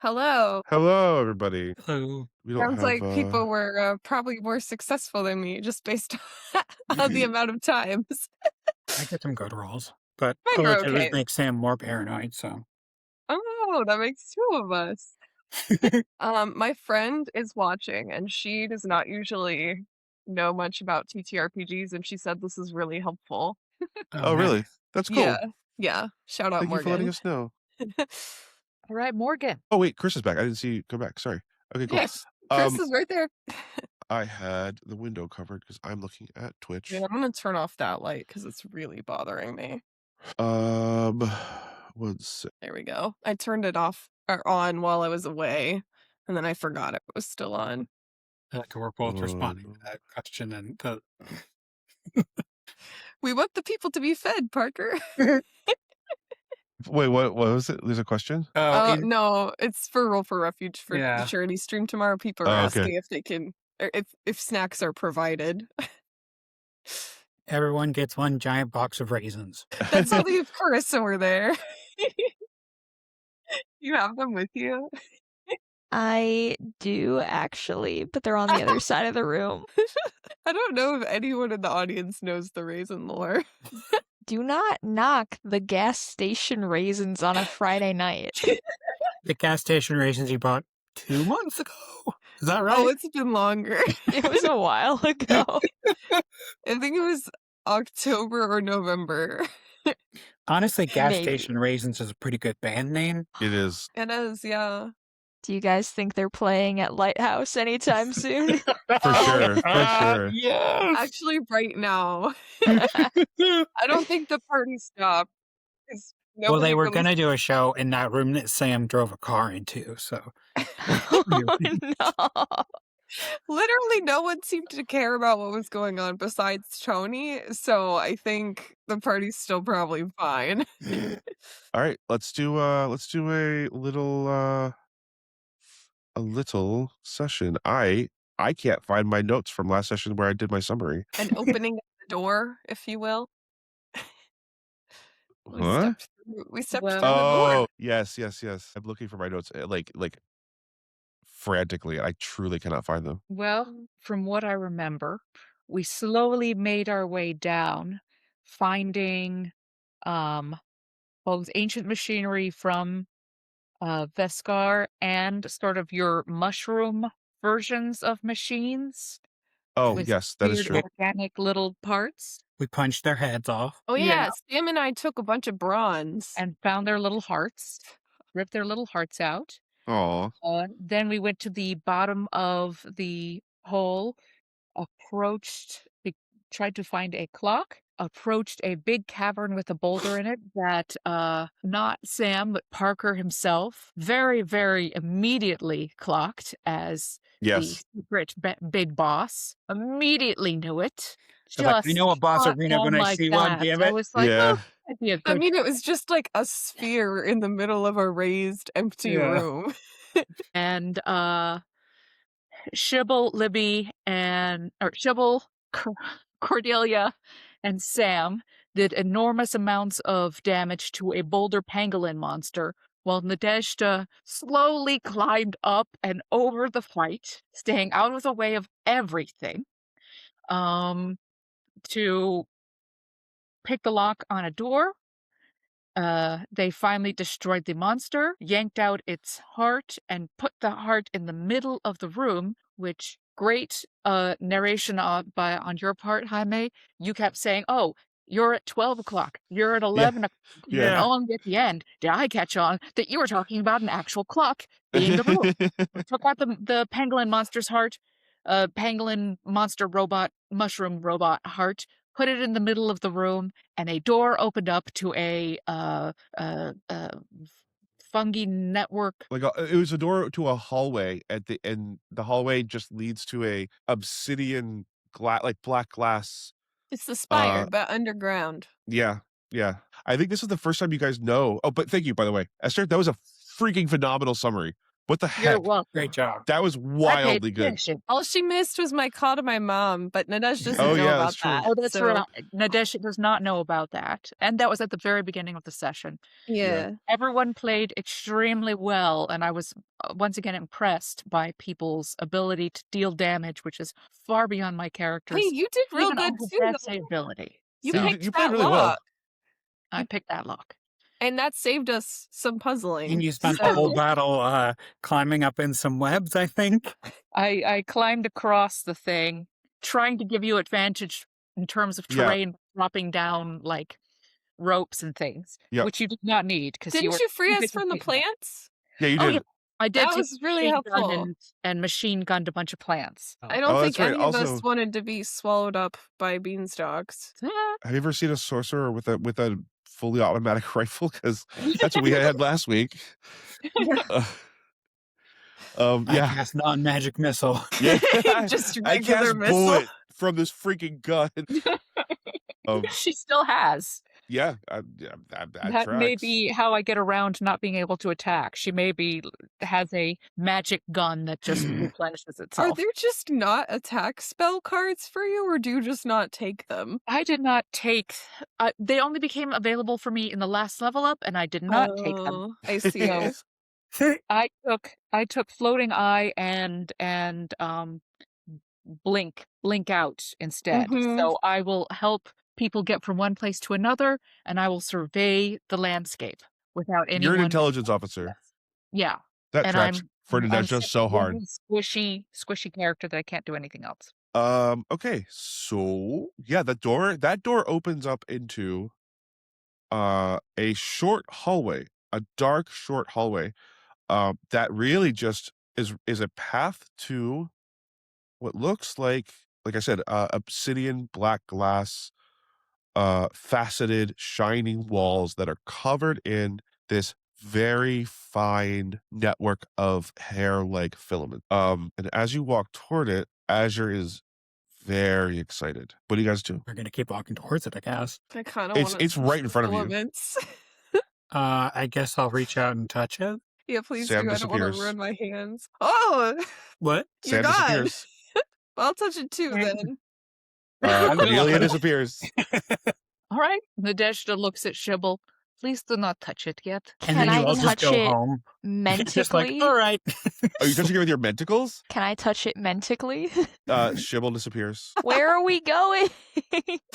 Hello. Hello, everybody. Hello. We don't Sounds have like people were probably more successful than me just based on the I amount of times. get some good rolls, but Mine all were I did was okay. make Sam more paranoid, so. Oh, that makes two of us. My friend is watching, and she does not usually know much about TTRPGs, and she said this is really helpful. Oh, Oh, really? nice. That's Yeah, cool. yeah. Shout out Thank you for letting Morgan. us know. All right, Morgan. Oh, wait, Chris is back. I didn't see you come back. Sorry. Okay, cool. Yes, Chris is right there. I had the window covered because I'm looking at Twitch. Yeah, I'm gonna turn off that light because it's really bothering me. Um, There we go. I turned it off or on while I was away, and then I forgot it was still on. Like we're both responding no. to that question, and the We want the people to be fed, Parker. Wait, what was it? There's a question? No, it's for Roll for Refuge for the yeah, charity stream tomorrow. People are Oh, okay. asking if they can, or if snacks are provided. everyone gets one giant box of raisins. That's only if Carissa were there. You have them with you? I do actually, but they're on the other side of the room. I don't know if anyone in the audience knows the raisin lore. Do not knock the gas station raisins on a Friday night. The gas station raisins you bought 2 months ago. Is that right? Oh, it's been longer. It was a while ago. I think it was October or November. Honestly, gas Maybe. station raisins is a pretty good band name. It is. It is, yeah. Do you guys think they're playing at Lighthouse anytime soon? For sure. For sure. Yes. Actually, right now. I don't think the party stopped. Well, they were gonna do a show in that room that Sam drove a car into, so. Oh, no. Literally, no one seemed to care about what was going on besides Tony, so I think the party's still probably fine. All right, let's do a little session. I can't find my notes from last session where I did my summary. An opening of the door, if you will. Huh? We stepped Well- through the door. Oh, yes. I'm looking for my notes like frantically. I truly cannot find them. Well, from what I remember, we slowly made our way down, finding both ancient machinery from Vescarre and sort of your mushroom versions of machines Oh, with yes, that is weird true. organic little parts We punched their heads off. Oh Yeah. yeah, Sam and I took a bunch of bronze. and found their little hearts, ripped their little hearts out. Aw. Then we went to the bottom of the hole, tried to find a clock, approached a big cavern with a boulder in it that not Sam, but Parker himself very, very immediately clocked as Yes. the secret big boss. Immediately knew it. I was like, I know a boss spot arena when on I like see one, that. damn I it. was like, Yeah. oh, that'd be a I good mean, it was just like a sphere in the middle of a raised, empty Yeah. room. and Shibble, Libby, Shibble, Cordelia, and Sam did enormous amounts of damage to a boulder pangolin monster, while Nadezhda slowly climbed up and over the fight, staying out of the way of everything, to pick the lock on a door. They finally destroyed the monster, yanked out its heart, and put the heart in the middle of the room, which great narration on your part, Jaime. You kept saying, oh, you're at 12 o'clock, you're at 11 o'clock. Yeah. And only at the end did I catch on that you were talking about an actual clock being the room. We took out the pangolin monster's heart, pangolin monster robot, mushroom robot heart, put it in the middle of the room, and a door opened up to a fungi network. Like it was a door to a hallway and the hallway just leads to a obsidian black glass. It's the spire, but underground. Yeah. I think this is the first time you guys know. Oh, but thank you, by the way, Esther. That was a freaking phenomenal summary. What the You're heck? welcome. Great job. That was I paid wildly good. attention. All she missed was my call to my mom, but Nadesh doesn't Oh, know yeah, about that's true. that. Oh, that's so, right. Nadesh does not know about that. And that was at the very beginning of the session. Yeah. Everyone played extremely well, and I was once again impressed by people's ability to deal damage, which is far beyond my character's Hey, you did real even good too, unpossessed though. ability. You So picked You played that really lock, well. I picked that lock. and that saved us some puzzling. And you spent the whole battle climbing up in some webs, I think. I climbed across the thing, trying to give you advantage in terms of Yeah. terrain, dropping down like ropes and things, Yep. which you did not need because you Didn't were you free too us busy from the taking it. plants? Yeah, you Oh, did. yeah. I did That take was really machine gun helpful. and machine gunned a bunch of plants. I don't Oh, think that's right. any of Also- us wanted to be swallowed up by beanstalks. Have you ever seen a sorcerer with a fully automatic rifle? Because that's what we had last week. I Yeah. cast non-magic missile. Yeah. Just I regular cast missile. bullet from this freaking gun. She still has. Yeah, That may be how I get around not being able to attack. She maybe has a magic gun that just replenishes Are itself. there just not attack spell cards for you, or do you just not take them? I did not take. They only became available for me in the last level up, and I did not take them. Oh, I see. So I took floating eye and blink out instead. Mhm. So I will help people get from one place to another, and I will survey the landscape without anyone. You're an intelligence officer. Yeah, That and tracks for I'm Nadesh just so hard. squishy character that I can't do anything else. Okay, so yeah, that door opens up into a short hallway, a dark short hallway. That really just is a path to what looks like I said, obsidian black glass, faceted, shining walls that are covered in this very fine network of hair-like filament. And as you walk toward it, Azure is very excited. What do you guys do? We're going to keep walking towards it, I guess. I kind of want to. It's right in front of you. Elements. I guess I'll reach out and touch it. Yeah, please Sam do. I don't want disappears. to ruin my hands. Oh, What? you're Sam gone. disappears. I'll touch it too then. Amelia disappears. All right. Nadeshda looks at Shibble. Please do not touch it yet. And Can then you I all just touch go it home. Just like, Mentically? all right. Are you touching it with your mentacles? Can I touch it mentically? Shibble disappears. Where are we going?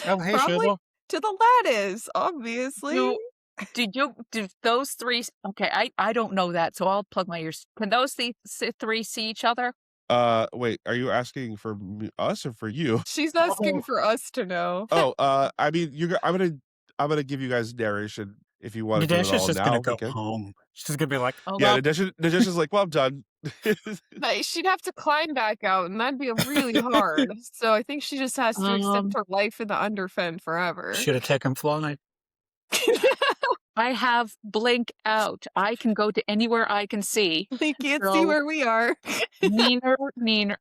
Oh, hey, Probably Shizzle. to the lattice, obviously. Did those three? Okay, I don't know that, so I'll plug my ears. Can those three see each other? Wait, are you asking for us or for you? She's asking for us to know. Oh, I mean, I'm gonna give you guys narration if you want to do it Nadesh is all just now. going to we go can. home. She's just going to be like, Oh, Yeah, well, Nadesh is like, well, I'm done. But she'd have to climb back out, and that'd be really hard. So I think she just has to accept her life in the underfen forever. should have taken flight. I have blink out. I can go to anywhere I can see. We can't see So- where we are. Neener,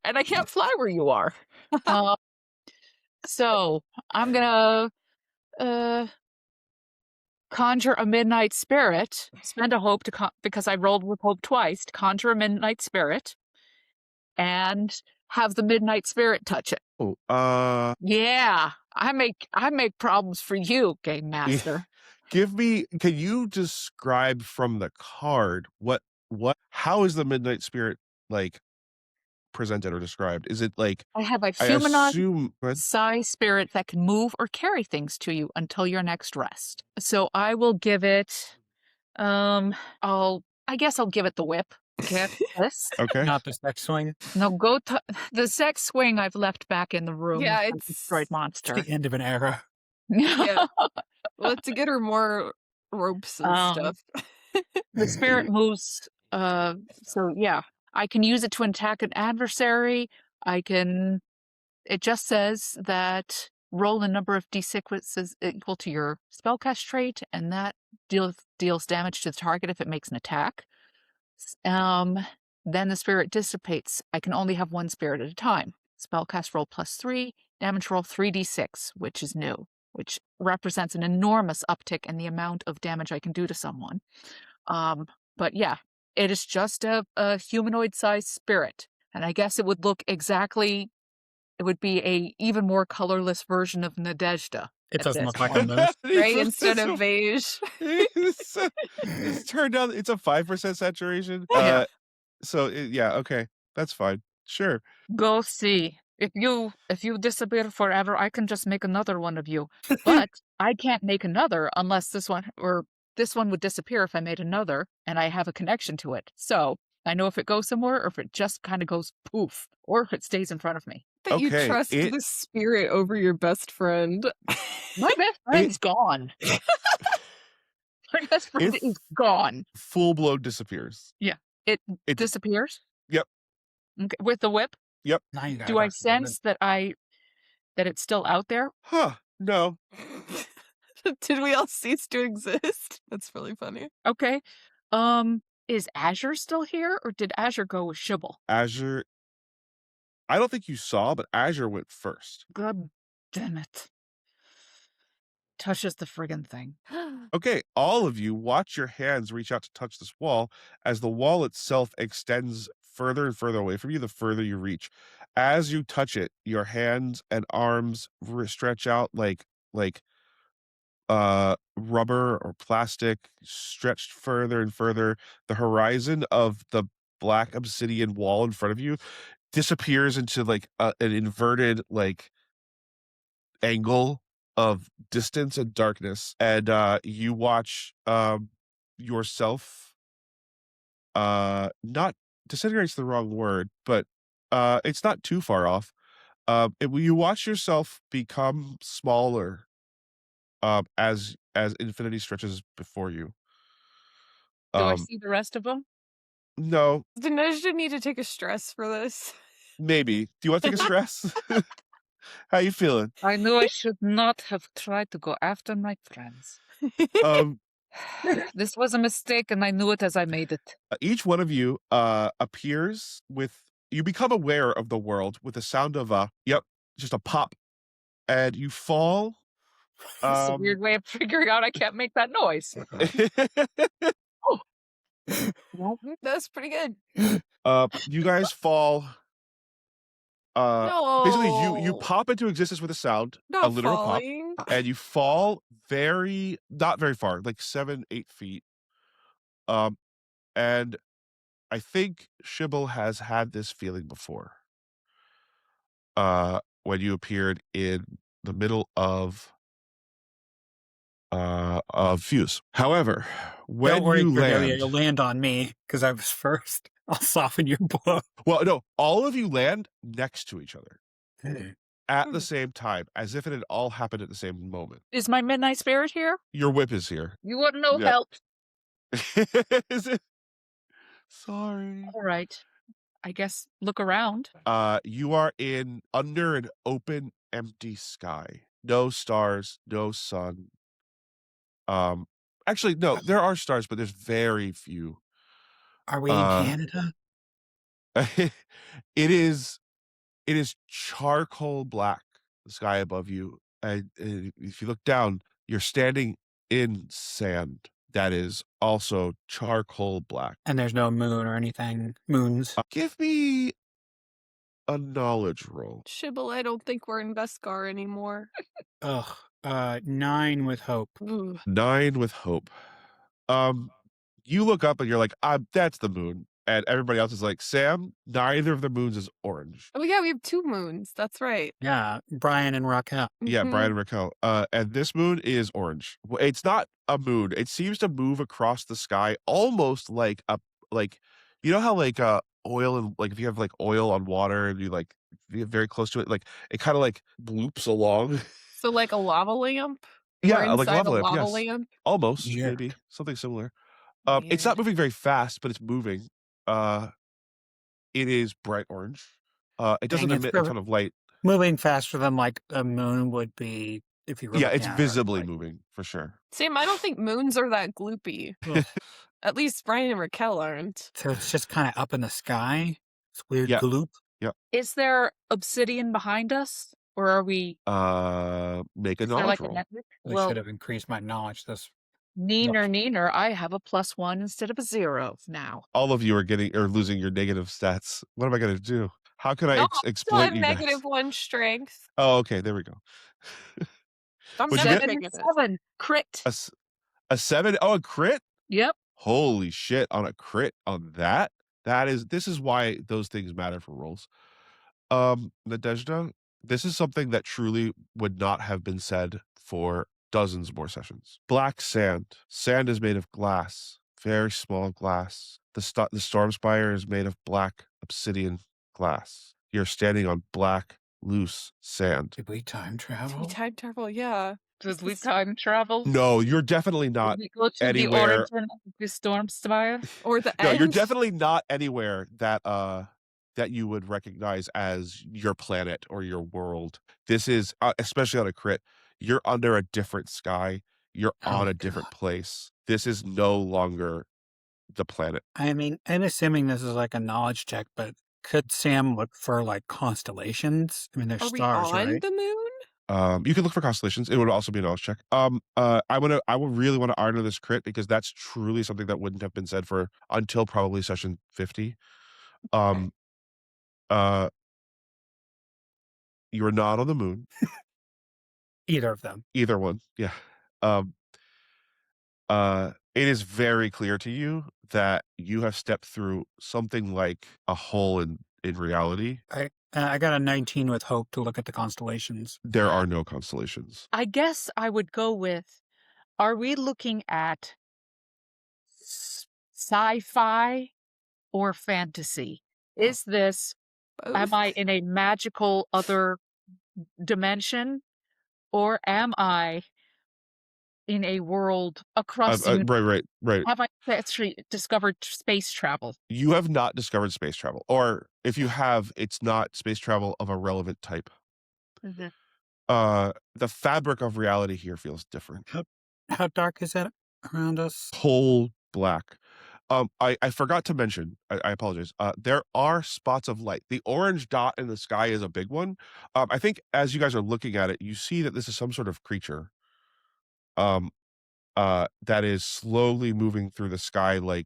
and I can't fly where you are. So I'm gonna conjure a midnight spirit. Spend a hope because I rolled with hope twice to conjure a midnight spirit, and have the midnight spirit touch it. Oh, Yeah, I make problems for you, game master. can you describe from the card how is the midnight spirit like presented or described? Is it like I have a I humanoid assume psi spirit that can move or carry things to you until your next rest. So I will give it I guess I'll give it the whip. Get this. okay. Not the sex swing. No, go the sex swing I've left back in the room. Yeah, with the it's- destroyed It's monster. the end of an era. Yeah. We'll have to get her more ropes and stuff. The spirit moves so yeah, I can use it to attack an adversary. It just says that roll a number of d6 equal to your spellcast trait, and that deals damage to the target if it makes an attack. Then the spirit dissipates. I can only have one spirit at a time. Spellcast roll +3, damage roll 3d6, which is new, which represents an enormous uptick in the amount of damage I can do to someone. But yeah, It is just a humanoid-sized spirit. And I guess it would look exactly... It would be a even more colorless version of Nadezhda. It at doesn't this look like a point. moose. Right, instead of beige. It's turned out it's a 5% saturation. Yeah. So yeah, okay, that's fine. Sure. Go see. If you disappear forever, I can just make another one of you. But I can't make another unless this one would disappear if I made another, and I have a connection to it. So I know if it goes somewhere, or if it just kind of goes poof, or if it stays in front of me. That you Okay, trust the spirit over your best friend. My best friend's gone. My best friend It- is gone. Full blown disappears. It It- disappears? Yep. Okay, with the whip? Now you guys Do I are sense that it's still out there? Huh. No. Did we all cease to exist? That's really funny. Okay. Is Azure still here, or did Azure go with Shibble? Azure. I don't think you saw, but Azure went first. God damn it. Touches the friggin' thing. Okay, all of you watch your hands reach out to touch this wall as the wall itself extends further and further away from you the further you reach. As you touch it, your hands and arms stretch out like rubber or plastic, stretched further and further. The horizon of the black obsidian wall in front of you disappears into like an inverted like angle of distance and darkness, and you watch yourself not disintegrate's the wrong word, but it's not too far off. You watch yourself become smaller as infinity stretches before you. Do I see the rest of them? No, Does Nejda need to take a stress for this? maybe. Do you want to take a stress? How you feeling? I knew I should not have tried to go after my friends. This was a mistake, and I knew it as I made it. Each one of you appears with, you become aware of the world with the sound of just a pop, and you fall. It's a weird way of figuring out I can't make that noise. That's pretty good. You guys fall. No. Basically, you pop into existence with a sound, Not a literal falling. pop, and you fall not very far, like 7-8 feet. And I think Shibble has had this feeling before. When you appeared in the middle of Fuse. However, when Don't worry, you Cordelia, land, you'll land on me because I was first. I'll soften your blow. well, no, all of you land next to each other Hey. at the same time, as if it had all happened at the same moment. Is my midnight spirit here? Your whip is here. You wouldn't know Yeah. help. Is it? Sorry. All right. I guess look around. You are under an open, empty sky. No stars, no sun. Actually, no, there are stars, but there's very few. Are we in Canada? It is charcoal black, the sky above you. And if you look down, you're standing in sand that is also charcoal black. And there's no moon or anything. Moons. Give me a knowledge roll. Shibble, I don't think we're in Vescarre anymore. Ugh. 9 with hope. Ooh. 9 with hope. You look up and you're like, that's the moon. And everybody else is like, Sam, neither of the moons is orange. Oh yeah, we have 2 moons. That's right. Yeah, Brian and Raquel. Yeah, Mhm. Brian and Raquel. And this moon is orange. It's not a moon. It seems to move across the sky almost like you know how like oil and like if you have like oil on water and you get very close to it, like it kind of like bloops along. So like a lava lamp? Yeah, We're like inside lava a lamp. lava Yes, lamp? almost Yeah. maybe something similar. It's not moving very fast, but it's moving. It is bright orange. It doesn't Dang, it's emit a ton of light. Moving faster than like a moon would be if you were Yeah, looking it's at it, visibly like- moving for sure. Sam, I don't think moons are that gloopy. Ugh. At least Brian and Raquel aren't. So it's just kind of up in the sky. It's weird Yeah. gloop. Is there obsidian behind us? Or are we... Make a Is there knowledge like a roll. network? I should have increased my knowledge this Neener, I have a +1 instead of a 0 now. All of you are losing your negative stats. What am I going to do? How can I No, I still exploit have you guys? -1 strength. Oh, okay. There we go. I'm What'd you never get? picking it. 7. Crit. A 7? Oh, a crit? Yep. Holy shit, on a crit on that? This is why those things matter for rolls. Nadezhda, this is something that truly would not have been said for dozens more sessions. Black sand. Sand is made of glass, very small glass. The storm spire is made of black obsidian glass. You're standing on black, loose sand. Did we time Did we travel? time travel? Yeah. Did we time travel? No, you're definitely not Did we go to anywhere. the origin of the storm spire? Or the No, end. you're definitely not anywhere that you would recognize as your planet or your world. This is especially on a crit, you're under a different sky. You're on a different place. This is no longer the planet. I mean, I'm assuming this is like a knowledge check, but could Sam look for like constellations? I mean, there's Are we stars, on right? the moon? You can look for constellations. It would also be a knowledge check. I would really want to honor this crit because that's truly something that wouldn't have been said for until probably session 50. You're not on the moon. Either of them. Either one. Yeah. It is very clear to you that you have stepped through something like a hole in reality. I got a 19 with hope to look at the constellations. There are no constellations. I guess I would go with, are we looking at sci-fi or fantasy? Is this, Both? am I in a magical other dimension, or am I in a world across the universe? Right. Have I actually discovered space travel? You have not discovered space travel, or if you have, it's not space travel of a relevant type. Mm-hmm. The fabric of reality here feels different. How dark is it around us? Whole black. I forgot to mention, I apologize. There are spots of light. The orange dot in the sky is a big one. I think as you guys are looking at it, you see that this is some sort of creature. That is slowly moving through the sky, or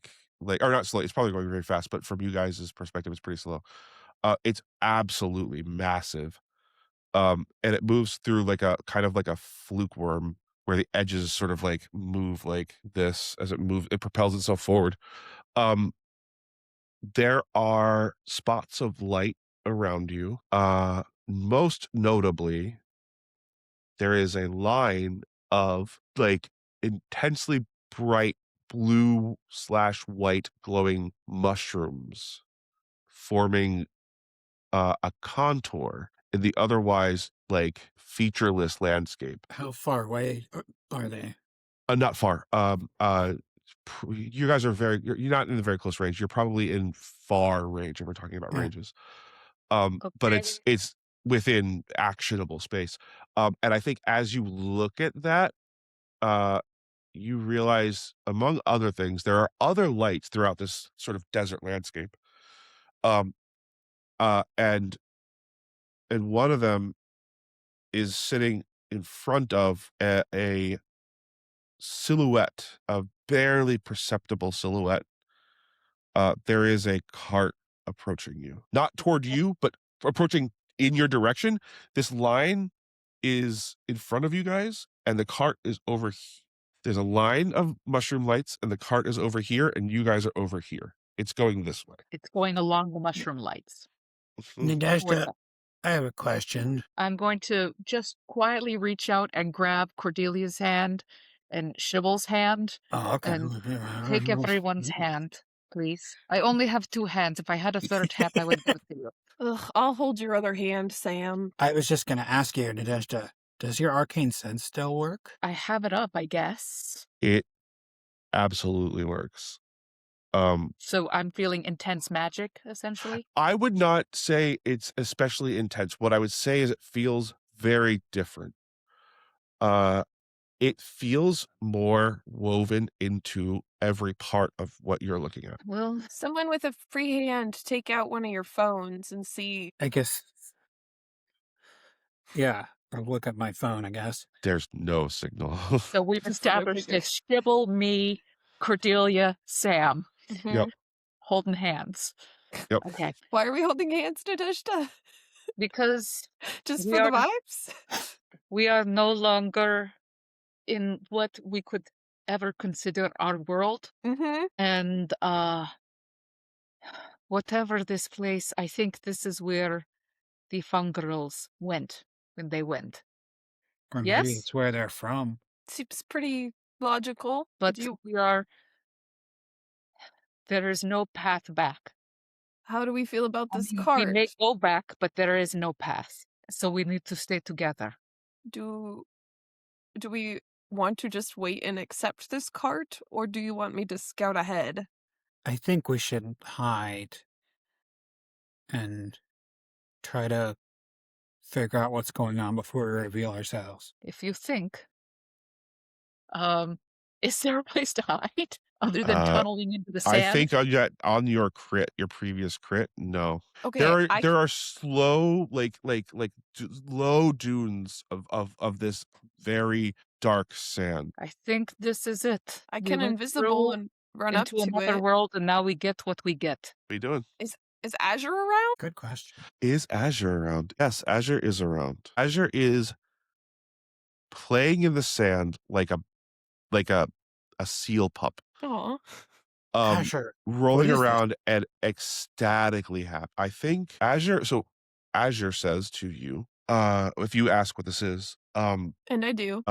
not slowly. It's probably going very fast, but from you guys' perspective, it's pretty slow. It's absolutely massive. And it moves through like a kind of like a fluke worm where the edges sort of like move like this as it propels itself forward. There are spots of light around you. Most notably, there is a line of like intensely bright blue/white glowing mushrooms forming a contour in the otherwise like featureless landscape. How far away are they? Not far. You guys are you're not in a very close range. You're probably in far range if we're talking about ranges. But it's within actionable space. And I think as you look at that, you realize, among other things, there are other lights throughout this sort of desert landscape. And one of them is sitting in front of a silhouette, a barely perceptible silhouette. There is a cart approaching you, not toward you, but approaching in your direction. This line is in front of you guys, and the cart is over. There's a line of mushroom lights, and the cart is over here, and you guys are over here. It's going this way. It's going along the mushroom lights. Nadezhda, I have a question. I'm going to just quietly reach out and grab Cordelia's hand and Shivel's hand and take everyone's hand, please. I only have 2 hands. If I had a third hand, I would give it to you. Ugh, I'll hold your other hand, Sam. I was just going to ask you, Nadezhda, does your arcane sense still work? I have it up, I guess. It absolutely works. So I'm feeling intense magic, essentially? I would not say it's especially intense. What I would say is it feels very different. It feels more woven into every part of what you're looking at. Well, Someone with a free hand, take out one of your phones and see. I guess. Yeah. I'll look at my phone, I guess. There's no signal. So we've That's what I established figured. this Shibble, me, Cordelia, Sam, Mhm. Yep. holding hands. Yep. Okay. Why are we holding hands, Nadeshda? Because Just We for the are- vibes? we are no longer in what we could ever consider our world. Mm-hmm. And whatever this place, I think this is where the fungirls went when they went. Or maybe Yes? it's where they're from. Seems pretty logical. But Do you, there is no path back. how do we feel about I this mean, we cart? may go back, but there is no path. So we need to stay together. Do we want to just wait and accept this cart, or do you want me to scout ahead? I think we should hide and try to figure out what's going on before we reveal ourselves. If you think, is there a place to hide other than tunneling into the I sand? think on your previous crit, no. Okay, There are slow, low dunes of this very dark sand. I think this is it. I We can went invisible through and run up into to another it. world, and now we get what we get. What are you doing? Is Azure around? Good question. Is Azure around? Yes, Azure is around. Azure is playing in the sand like a seal pup. Aw. Asher, Rolling what is this? around and ecstatically happy. I think Azure says to you, if you ask what this is, And I do.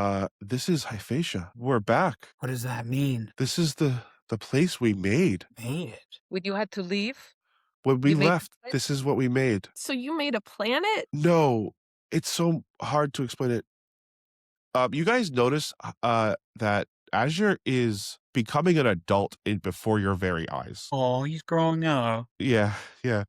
this is Hyphatia. We're back. What does that mean? This is the place we made. Made it. When you had to leave, When we You made left, it? this is what we made. So you made a planet? No, it's so hard to explain it. You guys notice that Azure is becoming an adult before your very eyes. Oh, he's growing up. Yeah, yeah.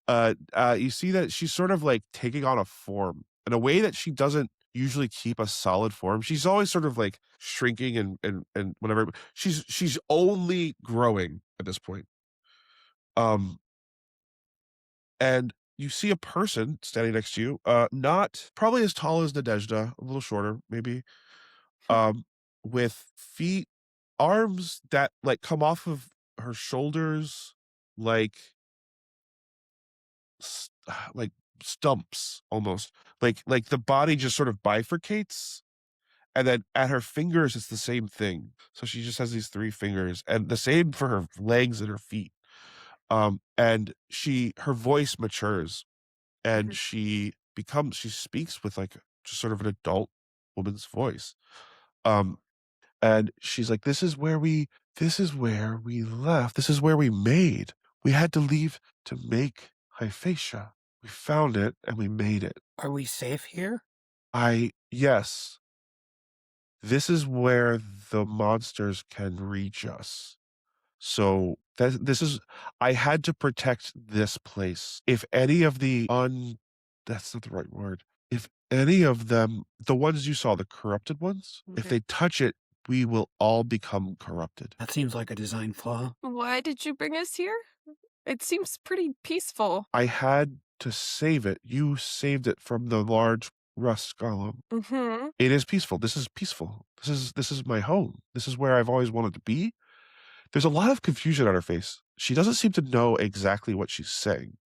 You see that she's sort of like taking on a form in a way that she doesn't usually keep a solid form. She's always sort of like shrinking and whatever. She's only growing at this point. And you see a person standing next to you, not probably as tall as Nadezhda, a little shorter, maybe, with arms that like come off of her shoulders, like like stumps almost, like the body just sort of bifurcates, and then at her fingers it's the same thing. So she just has these 3 fingers, and the same for her legs and her feet. And her voice matures, and she speaks with like just sort of an adult woman's voice. And she's like, this is where we left. This is where we made. We had to leave to make Hyphatia. We found it and we made it. Are we safe here? Yes. This is where the monsters can reach us. So I had to protect this place. If any of that's not the right word. If any of them, the ones you saw, the corrupted ones, if they touch it, we will all become corrupted. That seems like a design flaw. Why did you bring us here? It seems pretty peaceful. I had to save it. You saved it from the large rust golem. Mm-hmm. It is peaceful. This is peaceful. This is my home. This is where I've always wanted to be. There's a lot of confusion on her face. She doesn't seem to know exactly what she's saying.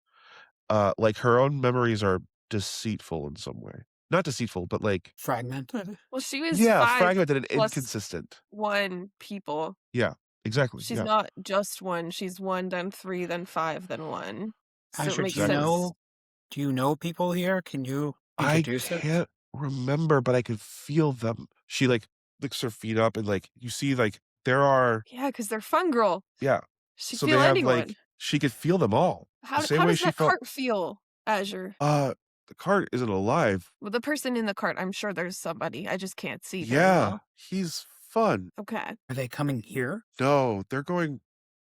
Like her own memories are deceitful in some way. Not deceitful, but like Fragmented. Well, she was yeah, 5 fragmented and plus inconsistent. 1 people. Yeah, exactly. She's yeah. not just 1. She's 1, then 3, then 5, then 1. So Asher, it makes do you sense. do you know people here? Can you I introduce us? can't remember, but I could feel them. She like lifts her feet up, and like you see, like there are Yeah, because they're fun, girl. yeah. She So feel they have anyone. like she could feel them all. How the same how way does she that felt. cart feel, Azure? The cart isn't alive. Well, the person in the cart, I'm sure there's somebody. I just can't see very Yeah, well. he's fun. Okay. Are they coming here? No, they're going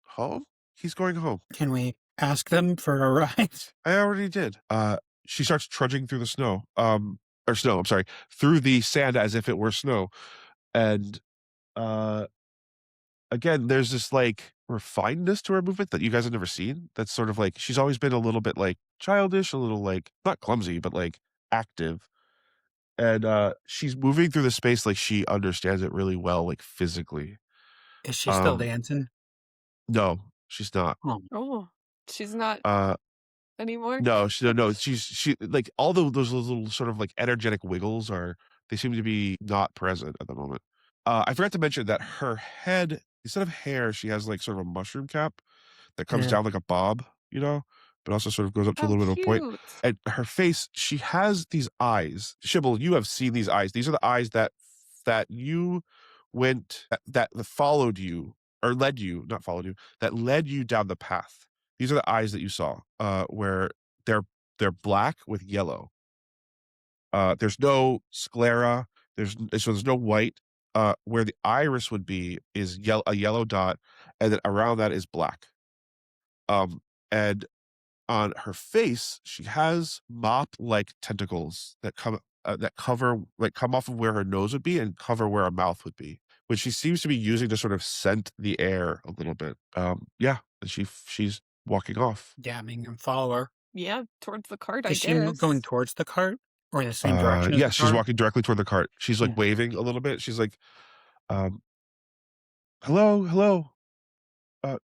home. He's going home. Can we ask them for a ride? I already did. She starts trudging through the snow. Or snow, I'm sorry, through the sand as if it were snow. And again, there's this like refinedness to her movement that you guys have never seen. That's sort of like she's always been a little bit like childish, a little like not clumsy, but like active. and she's moving through the space like she understands it really well, like physically. Is she still Um, dancing? no, she's not. Oh, Oh, she's not Uh, anymore. no, she like all those little sort of like energetic wiggles they seem to be not present at the moment. I forgot to mention that her head, instead of hair, she has like sort of a mushroom cap that comes yeah. down like a bob, but also sort of goes up to a How little bit of a point. cute. And her face, she has these eyes. Shibble, you have seen these eyes. These are the eyes that you that followed you or led you, not followed you, that led you down the path. These are the eyes that you saw, where they're black with yellow. There's no sclera. There's no white. Where the iris would be is a yellow dot, and then around that is black. And on her face, she has mop-like tentacles that come off of where her nose would be and cover where her mouth would be, which she seems to be using to sort of scent the air a little bit. Yeah, and she's walking off. Yeah, I mean, follow her. Yeah, towards the cart, I Is she guess. going towards the cart or in the same direction as Yeah, the she's cart? walking directly toward the cart. She's like Yeah. waving a little bit. She's like, um, hello,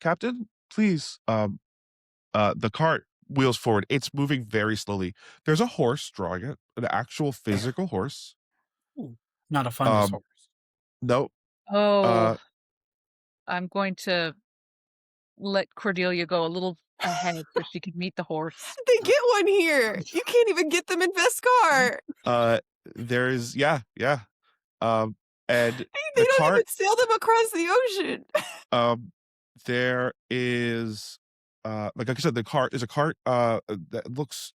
Captain, please. The cart wheels forward. It's moving very slowly. There's a horse drawing it, an actual physical horse. Ooh, not a fungus Um, horse. no, Oh, uh, I'm going to let Cordelia go a little ahead so she can meet the horse. They get one here. You can't even get them in Vescarre. there's yeah. And They the don't even cart, sail them across the ocean. there is, like I said, the cart is a cart, that looks,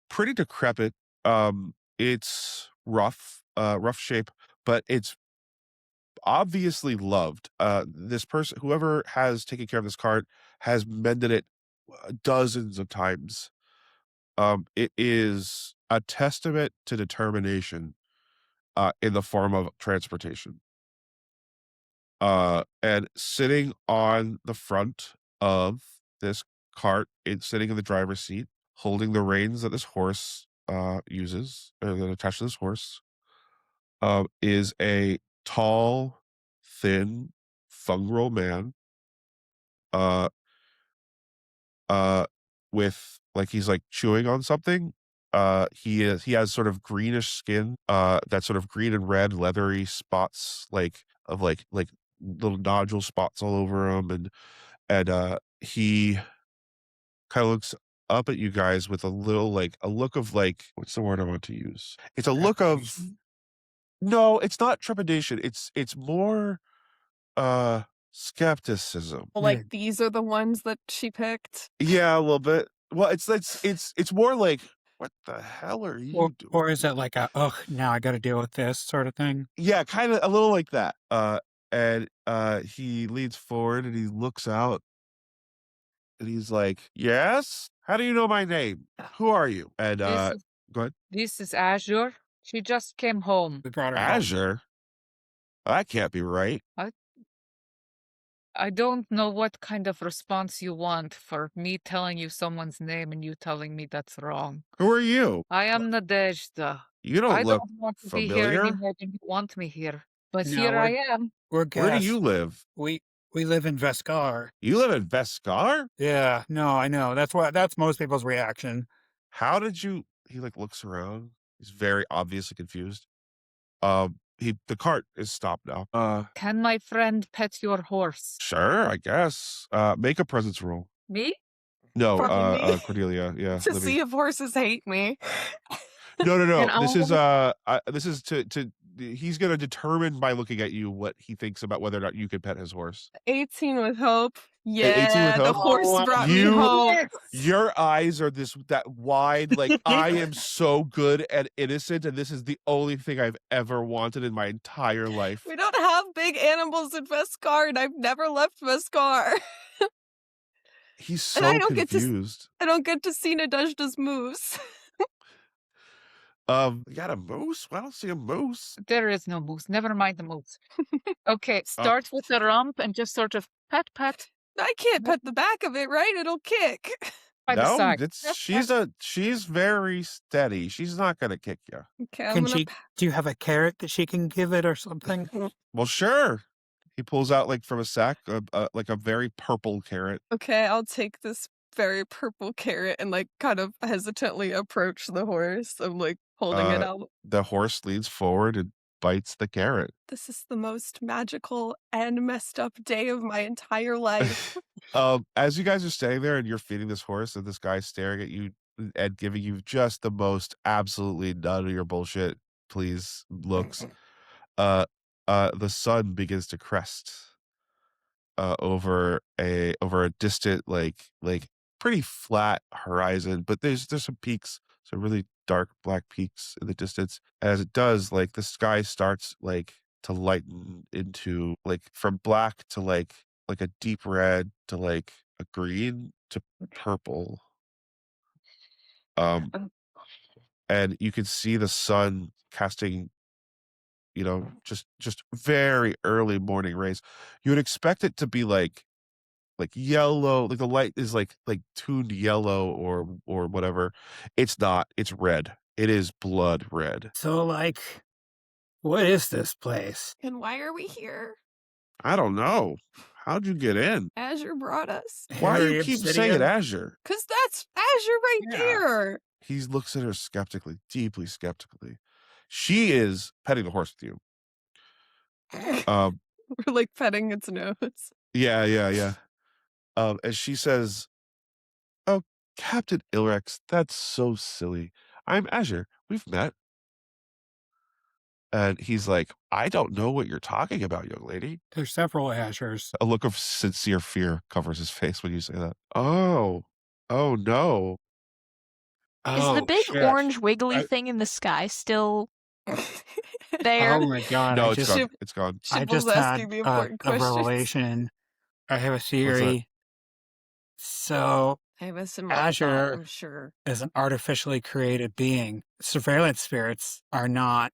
pretty decrepit. It's rough shape, but it's obviously loved. This person, whoever has taken care of this cart, has mended it dozens of times. It is a testament to determination, in the form of transportation. And sitting on the front of this cart, it's sitting in the driver's seat, holding the reins that this horse uses, or that attached to this horse, is a tall, thin, fungal man, uh, uh, with like he's like chewing on something. He has sort of greenish skin, that sort of green and red leathery spots, like little nodule spots all over him, and he kind of looks up at you guys with a look of like, what's the word I want to use? It's a look of, Trepidation? no, it's not trepidation. It's more skepticism. Like, Yeah. these are the ones that she picked. Yeah, a little bit. Well, it's more like, what the hell are you doing? Or is it like a, ugh, now I got to deal with this sort of thing? Yeah, kind of a little like that. And he leans forward and he looks out and he's like, "Yes? How do you know my name? Who are you?" And This is, go ahead. this is Azure. She just came home. We brought her home. Azure? That can't be right. I don't know what kind of response you want for me telling you someone's name and you telling me that's wrong. Who are you? I am Nadezhda. You don't I look don't want to be here familiar. anymore than you want me here. But No, here I am. We're Where do guests. you live? We live in Vescarre. You live in Vescar? Yeah, no, I know. That's most people's reaction. How did you? He like looks around. He's very obviously confused. The cart is stopped now. Can my friend pet your horse? Sure, I guess. Make a presence roll. Me? No, Probably me. Cordelia. Yeah, To Libby. see if horses hate me. No. And This is to. He's gonna determine by looking at you what he thinks about whether or not you can pet his horse. 18 with hope. 18 with Yeah, the hope? horse Oh, brought me you- hope. Your eyes are that wide, like I am so good and innocent, and this is the only thing I've ever wanted in my entire life. We don't have big animals in Vescar, and I've never left Vescar. He's so And I don't get to confused. I don't get to see Nadezhda's moves. You got a moose? I don't see a moose. there is no moose. Never mind the moose. Okay, start with the rump and just sort of pat. I can't pet the back of it, right? It'll kick. by the No, side. she's very steady. She's not gonna kick you. Okay, I'm Can gonna. she? Do you have a carrot that she can give it or something? Well, sure. He pulls out like from a sack, like a very purple carrot. Okay, I'll take this very purple carrot and like kind of hesitantly approach the horse. I'm like holding it out. The horse leans forward and bites the carrot. This is the most magical and messed up day of my entire life. As you guys are standing there and you're feeding this horse, and this guy's staring at you and giving you just the most absolutely none of your bullshit, please looks. The sun begins to crest over a distant like pretty flat horizon, but there's some peaks, some really dark black peaks in the distance. As it does, like the sky starts like to lighten into like from black to like a deep red to like a green to purple. And you can see the sun casting, just very early morning rays. You would expect it to be like yellow, like the light is like tuned yellow or whatever. It's not. It's red. It is blood red. So, like, what is this place? And why are we here? I don't know. How'd you get in? Azure brought us. Why do Hairy you keep obsidian? saying Azure? Because that's Azure right Yeah. there. He looks at her skeptically, deeply skeptically. She is petting the horse with you. We're like petting its nose. Yeah. And she says, "Oh, Captain Ilrex, that's so silly. I'm Azure. We've met." And he's like, "I don't know what you're talking about, young lady." There's several Azures. A look of sincere fear covers his face when you say that. Oh no. Is the Oh, big shit. orange wiggly I- thing in the sky still there? Oh my god! No, I it's just, gone. It's gone. I Shibbol's just had asking the important a questions. revelation. I have a theory. So I have a similar thought, Azure I'm sure. is an artificially created being. Surveillance spirits are not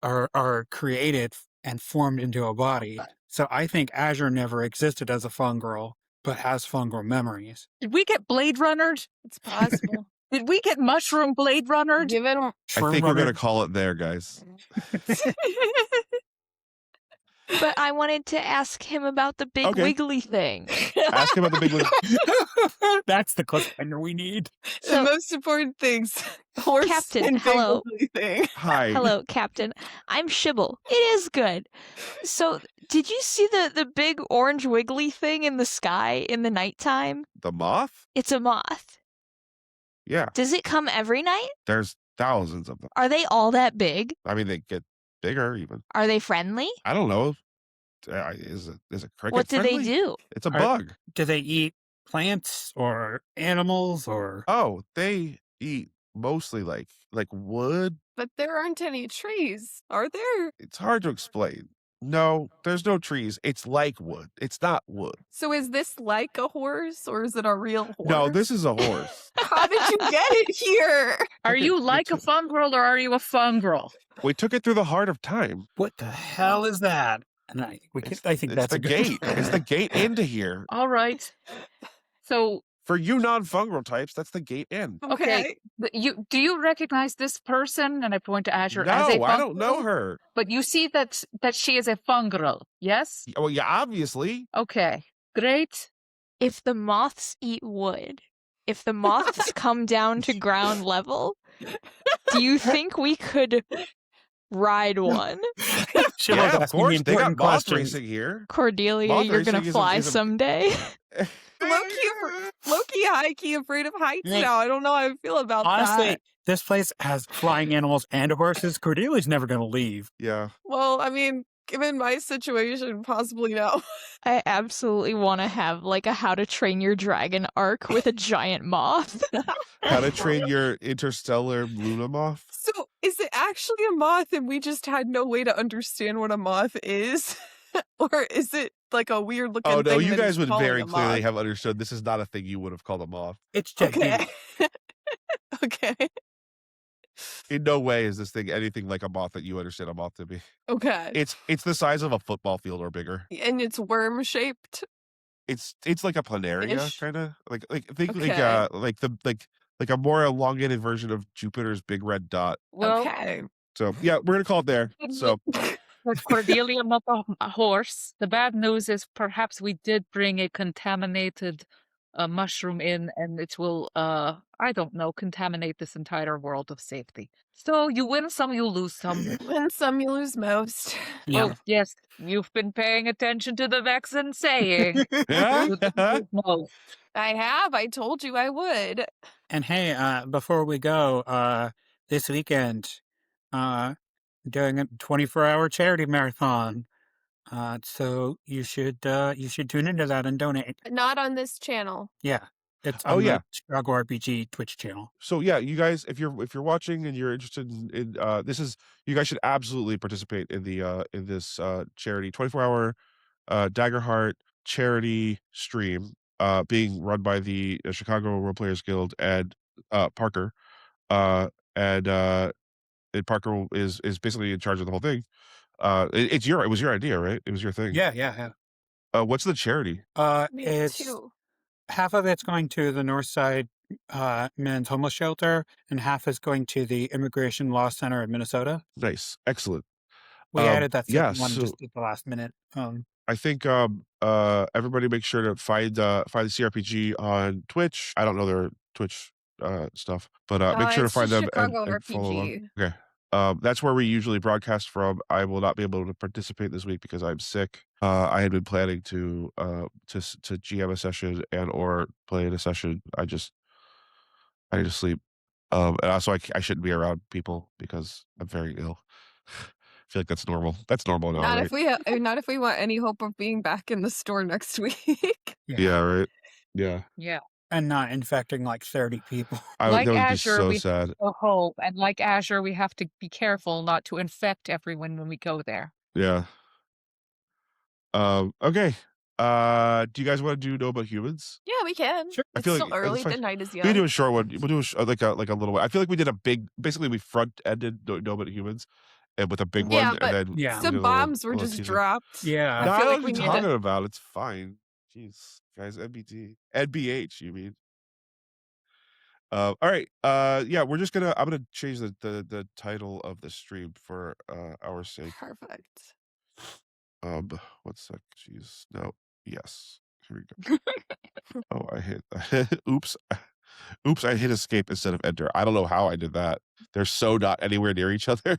are created and formed into a body. So I think Azure never existed as a fungal, but has fungal memories. Did we get Blade Runnered? It's possible. Did we get Mushroom Blade Runnered? Give it a... I think we're Shroom gonna call it there, guys. But I wanted to ask him about the big Okay. wiggly thing. Ask him about the big one. That's the cliffhanger we need. the So- most important things. Horse Captain, and big hello. wiggly thing. Hi. Hello, Captain. I'm Shibble. It is good. So, did you see the big orange wiggly thing in the sky in the nighttime? The moth? It's a moth. Yeah. Does it come every night? There's thousands of them. Are they all that big? I mean, they get bigger even. Are they friendly? I don't know. Is a cricket What do they friendly? do? It's a Are- bug. Do they eat plants or animals or? Oh, they eat mostly like wood. But there aren't any trees, are there? It's hard to explain. No, there's no trees. It's like wood. It's not wood. So is this like a horse or is it a real horse? No, this is a horse. How did you get it here? Are Okay, you me like a too. fungal or are you a fungal? We took it through the heart of time. What the hell is that? And I think that's the a good gate. It's the gate into here. All right. So For you non-fungal types, that's the gate in. Okay. Do you recognize this person? And I point to Azure No, as a fungal. I don't know her. But you see that she is a fungal, yes? Well, yeah, obviously. Okay. Great. If the moths eat wood, if the moths come down to ground level, do you think we could ride one? Shibbo's Yeah, of asking the course. They got important moth questions. racing here. Cordelia, Moth you're gonna racing fly is a- someday. Low-key, high-key afraid of heights Like, now. I don't know how I feel about Honestly, that. this place has flying animals and horses. Cordelia's never going to leave. Yeah. Well, I mean, given my situation, possibly no. I absolutely want to have like a How to Train Your Dragon arc with a giant moth. How to train your interstellar Luna moth? So, is it actually a moth and we just had no way to understand what a moth is? Or is it like a weird looking Oh thing? no, you that guys he's would calling very a clearly moth? have understood this is not a thing you would have called a moth. It's gigantic. Okay. Okay. In no way is this thing anything like a moth that you understand a moth to be. Okay. It's the size of a football field or bigger. And it's worm shaped. It's like a planaria Ish. kind of like think Okay. like a more elongated version of Jupiter's big red dot. Well, Okay. So yeah, we're gonna call it there. So with Cordelia not a horse, the bad news is perhaps we did bring a contaminated mushroom in, and it will, I don't know, contaminate this entire world of safety. So you win some, you lose some. Win some, you lose most. Yeah. Oh, yes, you've been paying attention to the Vexen saying. You lose most. I have. I told you I would. And hey, before we go, this weekend, doing a 24-hour charity marathon. So you should tune into that and donate. Not on this channel. Yeah. It's Oh, on yeah. the Chicago RPG Twitch channel. So yeah, you guys, if you're watching and you're interested in this is you guys should absolutely participate in the in this charity 24-hour Daggerheart charity stream being run by the Chicago Role Players Guild and Parker. And Parker is basically in charge of the whole thing. It was your idea, right? It was your thing. Yeah. What's the charity? Me It's too. half of it's going to the North Side Men's Homeless Shelter, and half is going to the Immigration Law Center in Minnesota. Nice, excellent. We added that Yeah, second one so just at the last minute. I think everybody make sure to find the CRPG on Twitch. I don't know their Twitch stuff, but make sure to It's find just them Chicago and follow along. RPG. Okay. That's where we usually broadcast from. I will not be able to participate this week because I'm sick. I had been planning to GM a session and or play in a session. I need to sleep. And also I shouldn't be around people because I'm very ill. I feel like that's normal. That's normal now, Not right? if we not if we want any hope of being back in the store next week. Yeah, right. Yeah. Yeah. And not infecting like 30 people. Like that would Azure, be so we sad. have hope, and like Azure, we have to be careful not to infect everyone when we go there. Yeah. Okay. Do you guys want to do Know About Humans? Yeah, we can. Sure. I It's feel still like early. that's The fine. night is We can do young. a short one. We'll do like a little one. I feel like we did a big. Basically, we front ended Know About Humans, and with a big Yeah, one, but and then Yeah. we did some a little- bombs were little just teaser. dropped. Yeah. I No, I feel know like what we you're need talking to. about. It's fine. Jeez, guys, NBT, NBH. You mean? All right. Yeah, we're just gonna. I'm gonna change the title of the stream for our sake. Perfect. 1 sec. Jeez. No. Yes. Here we go. Oh, I hit. Oops. Oops, I hit escape instead of enter. I don't know how I did that. They're so not anywhere near each other.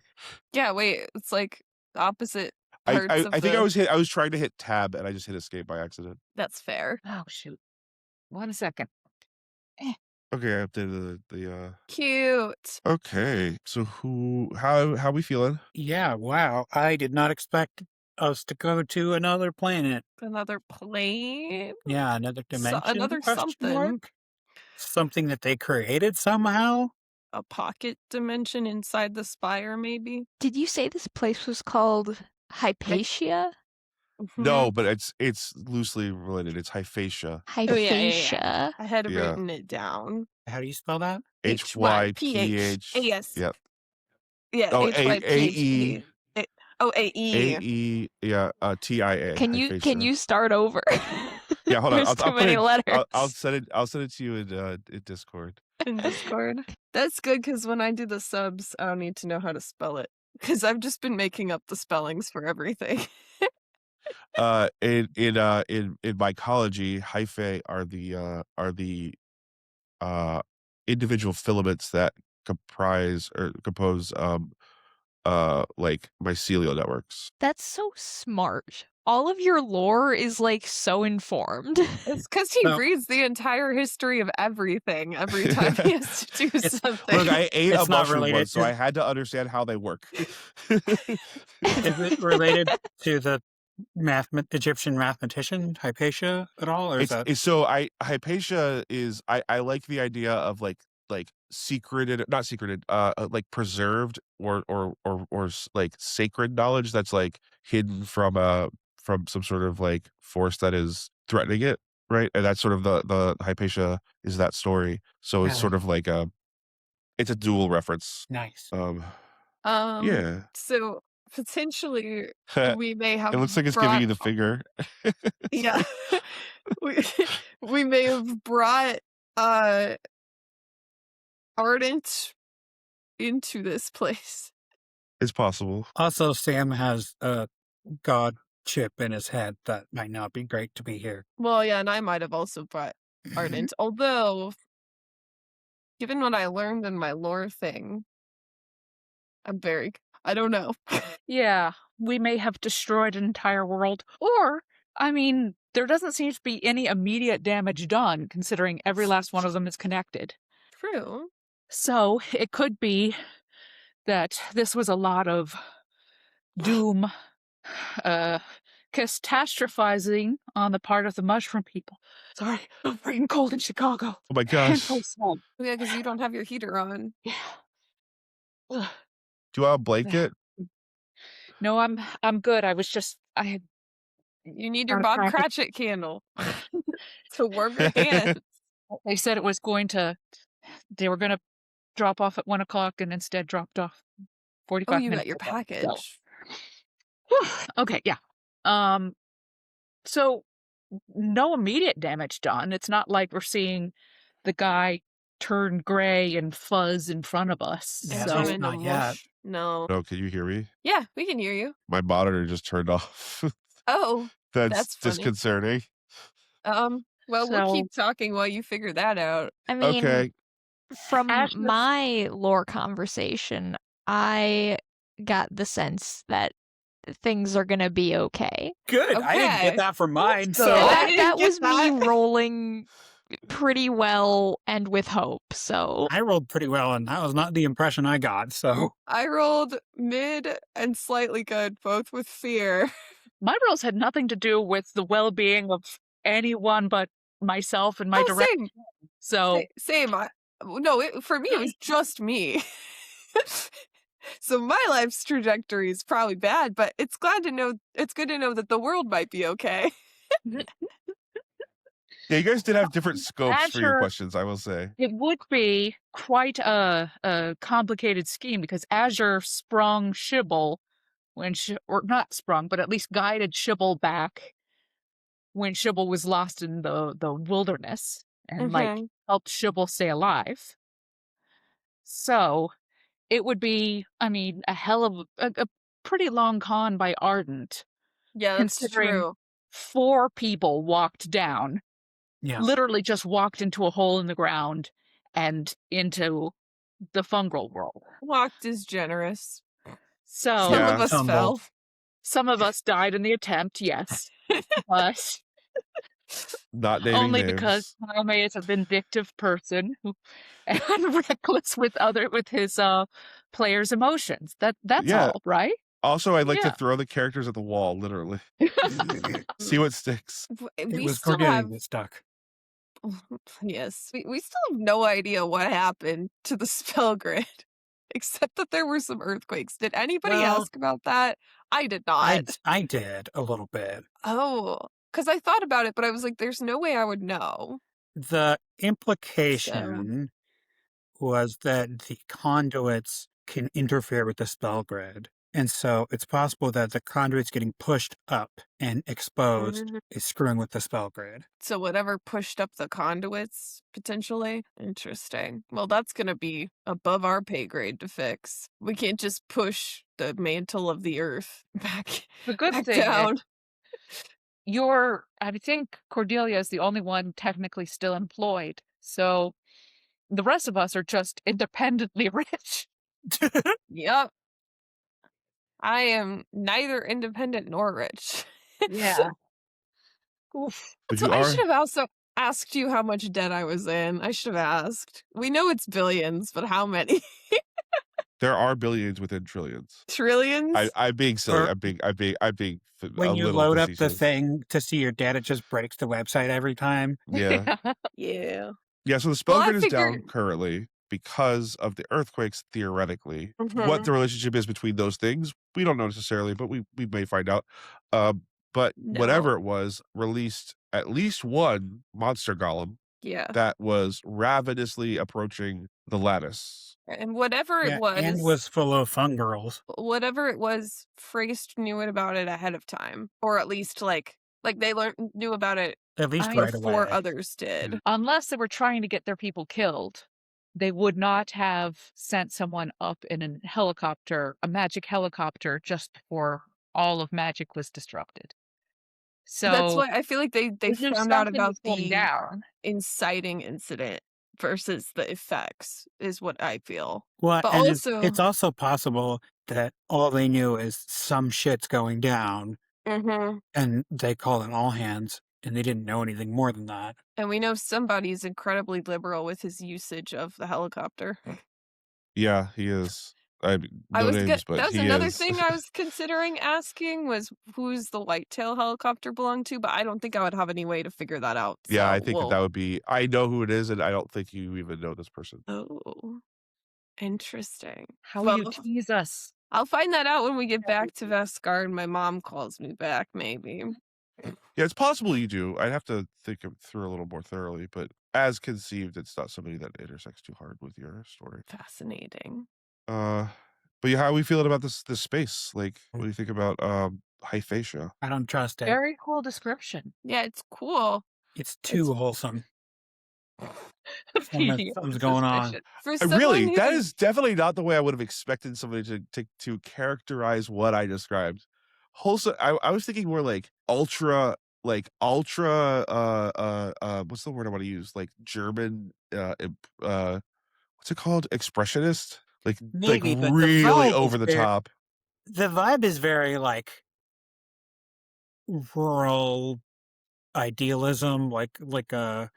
Yeah, wait. It's like opposite I parts of think the. I was trying to hit tab and I just hit escape by accident. That's fair. Oh, shoot. 1 second. Okay, I updated the Cute. Okay. So how we feeling? Yeah, wow. I did not expect us to go to another planet. Another plane. Yeah, another dimension. Another question something. mark? Something that they created somehow? A pocket dimension inside the spire, maybe. Did you say this place was called Hypatia? No, but it's loosely related. It's Hyphatia. Hyphatia. I had Yeah. written it down. How do you spell that? HYPH. Yes. Yep. Yeah. Oh, HYPH. Oh, AE. AE. Yeah. TIA. Can you Hyphatia. start over? Yeah, hold on. There's too many letters. I'll send it to you in Discord. In Discord. That's good because when I do the subs, I don't need to know how to spell it because I've just been making up the spellings for everything. In mycology, hyphae are the individual filaments that compose like mycelial networks. That's so smart. All of your lore is like so informed. It's because he No. reads the entire history of everything every time he has to do something. Look, I ate It's a not mushroom related once, so to- I had to understand how they work. Is it related to the Egyptian mathematician Hypatia at all? Or is that Hypatia is I like the idea of like secreted, not secreted, like preserved or like sacred knowledge that's like hidden from some sort of like force that is threatening it, right? And that's sort of the Hypatia is that story. So it's sort of like it's a dual reference. nice? Yeah. So potentially It we may have looks like it's giving brought you the finger. yeah. we we may have brought Ardent into this place. It's possible. Also, Sam has a god chip in his head that might not be great to be here. Well, yeah, and I might have also brought Ardent, although given what I learned in my lore thing, I don't know. Yeah, we may have destroyed an entire world. Or, I mean, there doesn't seem to be any immediate damage done, considering every last one of them is connected. True. So, it could be that this was a lot of doom, catastrophizing on the part of the mushroom people. Sorry, I'm freaking cold in Chicago. Oh my And gosh. so small. Yeah, because you don't have your heater on. Yeah. Ugh. Do you want a blanket? No, I'm good. I had You need your Got a Bob packet. Cratchit candle to warm your hands. They said it was they were going to drop off at 1 o'clock and instead dropped off 45 Oh, you minutes got your ago, so. package. Okay, yeah. So no immediate damage done. It's not like we're seeing the guy turn gray and fuzz in front of us. Yeah, And at turn least into not yet. mush. No. No, can you hear me? Yeah, we can hear you. My monitor just turned off. Oh, That's That's funny. disconcerting. well, we'll So- keep talking while you figure that out. I mean, Okay. from Ashley- my lore conversation, I got the sense that things are gonna be okay. Good. I didn't Okay. get that from mine. Good. So I didn't That get was me that. rolling pretty well and with hope. So I rolled pretty well, and that was not the impression I got. So I rolled mid and slightly good, both with fear. My rolls had nothing to do with the well-being of anyone but myself and my Oh, direct. same. So Same. No, for me, it was just me. So my life's trajectory is probably bad, but it's good to know that the world might be okay. Yeah, you guys did have different scopes for your Azure- questions, I will say. it would be quite a complicated scheme because Azure sprung Shibble or not sprung, but at least guided Shibble back when Shibble was lost in the wilderness and helped Shibble stay alive. So it would be, I mean, a hell of a pretty long con by Ardent. Yeah, that's Considering- true. 4 people walked down, yeah, literally just walked into a hole in the ground and into the fungal world. Walked is generous. So Some Yeah. of us Tumble. fell. some of us died in the attempt, yes, but Not naming only names. because Tommy is a vindictive person who and reckless with his players' emotions. That's Yeah. all, right? Also, I'd like Yeah. to throw the characters at the wall, literally. See what sticks. it We was still Cordelia have that stuck. yes. We still have no idea what happened to the spell grid, except that there were some earthquakes. Did anybody Well, ask about that? I did not. I did a little bit. Oh, because I thought about it, but I was like, "There's no way I would know." The implication was that the conduits can interfere with the spell grid. And so it's possible that the conduits getting pushed up and exposed is screwing with the spell grid. So whatever pushed up the conduits, potentially. Interesting. Well, that's going to be above our pay grade to fix. We can't just push the mantle of the earth back, The good back thing is down. I think Cordelia is the only one technically still employed. So the rest of us are just independently rich. Yep. I am neither independent nor rich. Yeah. Oof. But So you I are- should have also asked you how much debt I was in. I should have asked. We know it's billions, but how many? There are billions within trillions. Trillions? I'm being silly. Or- I'm being When a you little load up the facetious. thing to see your data, it just breaks the website every time. Yeah. Yeah. Yeah, so the spell Well, I grid is down figured- currently because of the earthquakes, theoretically. Mhm. What the relationship is between those things, we don't know necessarily, but we may find out. But whatever No. it was, released at least one monster golem Yeah. that was ravenously approaching the lattice. And whatever it and was full of fun girls. Frist knew about it ahead of time, or at least like they knew about it At least I- right before away. others did. Unless they were trying to get their people killed, they would not have sent someone up in a magic helicopter, just before all of magic was disrupted. So That's why I feel like they they knew found out something was about going the down. inciting incident versus the effects is what I feel. Well, But and also, it's also possible that all they knew is some shit's going down, mhm, and they called in all hands, and they didn't know anything more than that. and we know somebody's incredibly liberal with his usage of the helicopter. Yeah, he is. I No was names, but that was he another is. thing I was considering asking was who's the whitetail helicopter belong to, but I don't think I would have any way to figure that out. Yeah, So I think that would be. I know who it is, and I don't think you even know this person. Oh, interesting. How will you Well, tease us? I'll find that out when we get back to Vescarre and my mom calls me back, maybe. Yeah, it's possible you do. I'd have to think it through a little more thoroughly, but as conceived, it's not somebody that intersects too hard with your story. Fascinating. But yeah, how are we feeling about this space? Like, what do you think about Hyphatia? I don't trust it. Very cool description. Yeah, it's cool. It's too wholesome. Medium Something's going on. suspicion. For someone Really, that who- is definitely not the way I would have expected somebody to characterize what I described. Wholesome. I was thinking more like ultra. What's the word I want to use? Like German, what's it called? Expressionist? Maybe, but the really vibe is over the very- top. The vibe is very like rural idealism, like a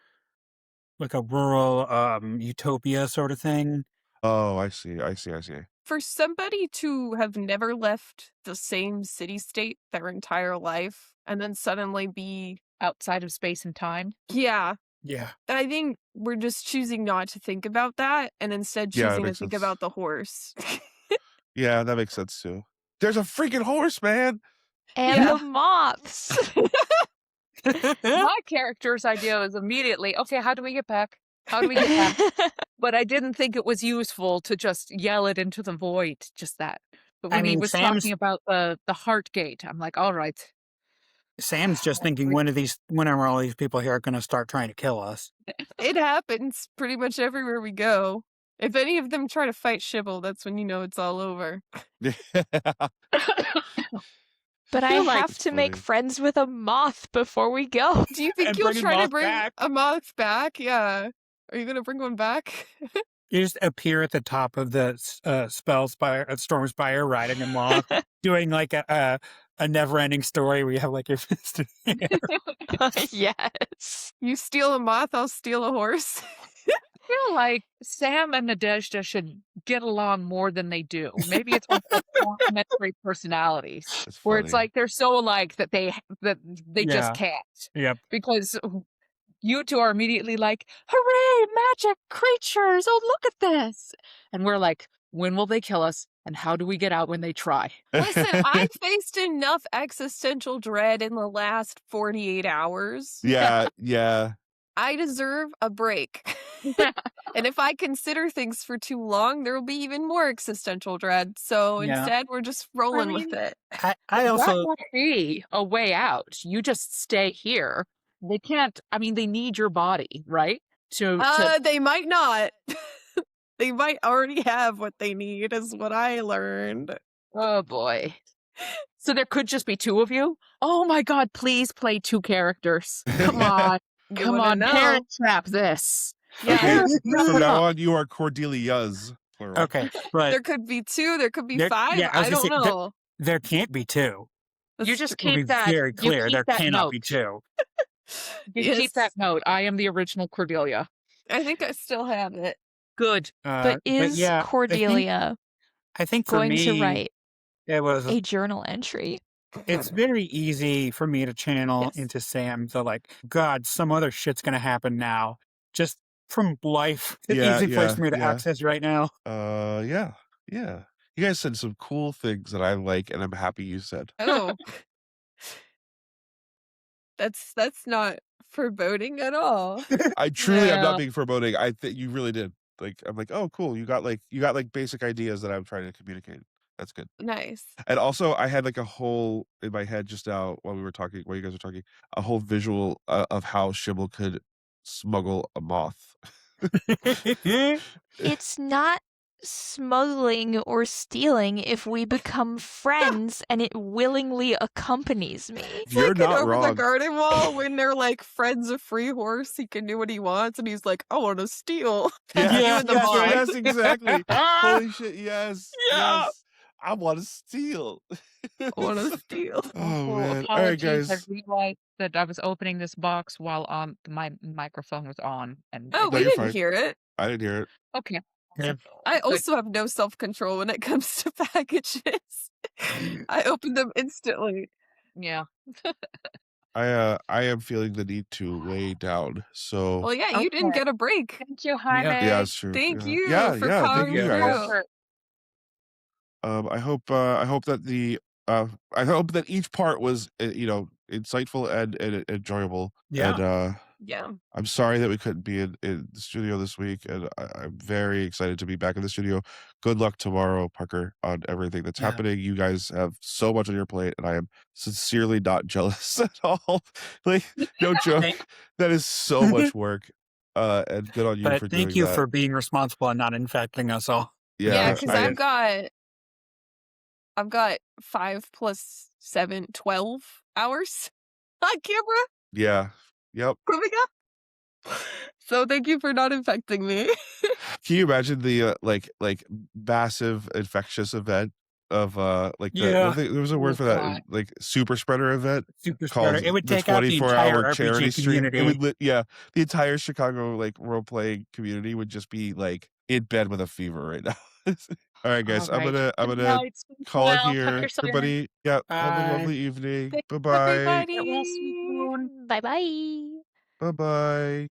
rural utopia sort of thing. Oh, I see. for somebody to have never left the same city state their entire life and then suddenly be, Outside of space and time. yeah, Yeah. I think we're just choosing not to think about that and instead Yeah, it choosing to makes think sense. about the horse. Yeah, that makes sense too. There's a freaking horse, man. And Yeah. the moths. My character's idea was immediately, okay, how do we get back? How do we get back? But I didn't think it was useful to just yell it into the void, just that. But when he was Sam's talking about the heart gate, I'm like, all right. Sam's just thinking when are all these people here going to start trying to kill us? It happens pretty much everywhere we go. If any of them try to fight Shibble, that's when you know it's all over. But I feel like have to make funny. friends with a moth before we go. Do you think And you'll bring a try to moth bring back. a moth back? Yeah. Are you going to bring one back? You just appear at the top of the storm spire, riding a moth, doing like a never-ending story where you have like your fist in the air. Yes. You steal a moth, I'll steal a horse. I feel like Sam and Nadezhda should get along more than they do. Maybe it's one of their complementary personalities, That's where it's funny. like they're so alike that they Yeah. just can't. Yep. Because you two are immediately like, hooray, magic creatures! Oh, look at this! And we're like, when will they kill us? And how do we get out when they try? Listen, I faced enough existential dread in the last 48 hours. yeah. I deserve a break. And if I consider things for too long, there will be even more existential dread. So Yeah. instead, we're just rolling with it. I also That would be a way out. You just stay here. They can't, I mean, they need your body, right? To They might not. They might already have what they need, is what I learned. oh boy. So there could just be two of you? Oh my god, please play two characters. Come on. You Come wouldn't on, know. parent trap this. Yeah. Okay, Wrap from it now up. on, you are Cordelia's plural. okay, but There could be two, there could be There- 5. yeah, I was I gonna don't say, know. there can't be two. You That's just true. To be keep that. very you clear, keep there that cannot note. be two. You Yes. keep that note. I am the original Cordelia. I think I still have it. Good. But is yeah, Cordelia I think for going me, to write it was a journal entry? it's very easy for me to channel Yes. into Sam the like, God, some other shit's gonna happen now. Just from life. It's Yeah, easy place yeah, for me to yeah. access right now. Yeah. You guys said some cool things that I like, and I'm happy you said. Oh. That's not foreboding at all. I truly am Yeah. not being foreboding. I think you really did. Like, I'm like, oh, cool. You got like basic ideas that I'm trying to communicate. That's good. Nice. And also, I had like a whole in my head just now while you guys were talking, a whole visual of how Shibble could smuggle a moth. It's not smuggling or stealing if we become friends and it willingly accompanies me. It's You're like in not Over the wrong. Garden Wall when they're like friends of free horse, he can do what he wants, and he's like, I want to steal. Yeah, You and the yes, moth. yes, exactly. Holy shit, yes, Yeah. yes. I want to steal. I want to steal. Oh man! All right, Apologies. guys. I realized that I was opening this box while my microphone was on. And Oh, No, we you're didn't fine. hear it. I didn't hear it. okay. Yeah. I Good. also have no self-control when it comes to packages. I open them instantly. Yeah. I am feeling the need to lay down. So Well, yeah, you didn't Okay. get a break. Thank you, Jaime. yeah, it's true. Thank yeah. you Yeah, for yeah. Thank powering you guys. through. I hope that I hope that each part was insightful and enjoyable. Yeah. And Yeah. I'm sorry that we couldn't be in the studio this week, and I'm very excited to be back in the studio. Good luck tomorrow, Parker, on everything that's Yeah. happening. You guys have so much on your plate, and I am sincerely not jealous at all. Like, no joke. Thank- That is so much work. And good on you But for thank doing you that. for being responsible and not infecting us all. Yeah, Yeah, because I've got 5 plus 7, 12 hours on camera yeah, yep. coming up. So thank you for not infecting me. Can you imagine the like massive infectious event of like Yeah. there was a word for God. that, like super spreader event Super called spreader. It would the take out the 24-hour entire charity RPG stream. It community. would the entire Chicago like role playing community would just be like in bed with a fever right now. All right, guys, All right. I'm Good gonna night. Sleep call it well. Tuck here. yourself in. Everybody, yeah, have a Bye. lovely evening. Thanks, Bye bye. everybody. Get well, sweet moon. Bye bye. Bye bye.